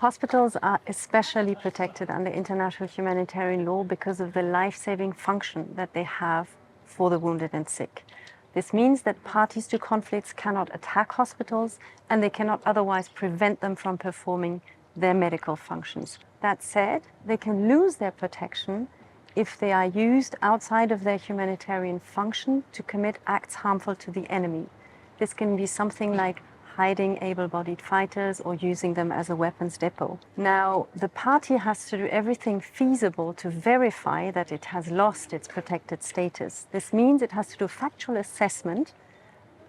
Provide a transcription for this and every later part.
Hospitals are especially protected under international humanitarian law because of the life-saving function that they have for the wounded and sick. This means that parties to conflicts cannot attack hospitals and they cannot otherwise prevent them from performing their medical functions. That said, they can lose their protection if they are used outside of their humanitarian function to commit acts harmful to the enemy. This can be something like hiding able-bodied fighters or using them as a weapons depot. Now, the party has to do everything feasible to verify that it has lost its protected status. This means it has to do factual assessment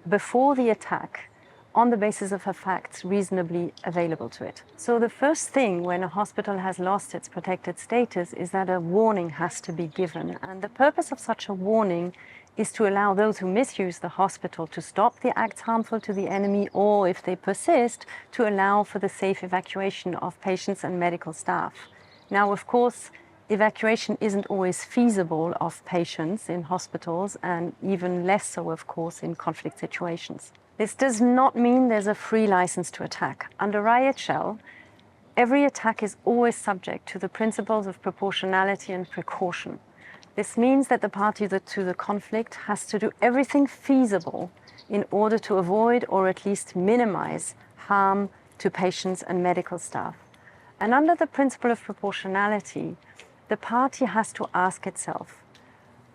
before the attack on the basis of the facts reasonably available to it. So the first thing when a hospital has lost its protected status is that a warning has to be given. And the purpose of such a warning is to allow those who misuse the hospital to stop the acts harmful to the enemy, or if they persist, to allow for the safe evacuation of patients and medical staff. Now, of course, evacuation isn't always feasible of patients in hospitals, and even less so, of course, in conflict situations. This does not mean there's a free license to attack. Under IHL, every attack is always subject to the principles of proportionality and precaution. This means that the party to the conflict has to do everything feasible in order to avoid or at least minimize harm to patients and medical staff. And under the principle of proportionality, the party has to ask itself,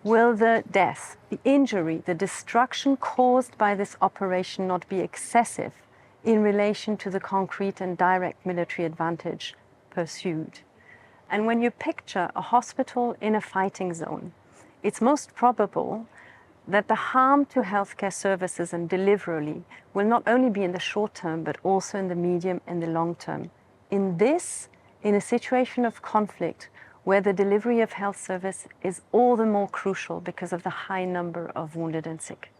will the death, the injury, the destruction caused by this operation not be excessive in relation to the concrete and direct military advantage pursued? And when you picture a hospital in a fighting zone, it's most probable that the harm to healthcare services and delivery will not only be in the short term, but also in the medium and the long term. In a situation of conflict, where the delivery of health service is all the more crucial because of the high number of wounded and sick.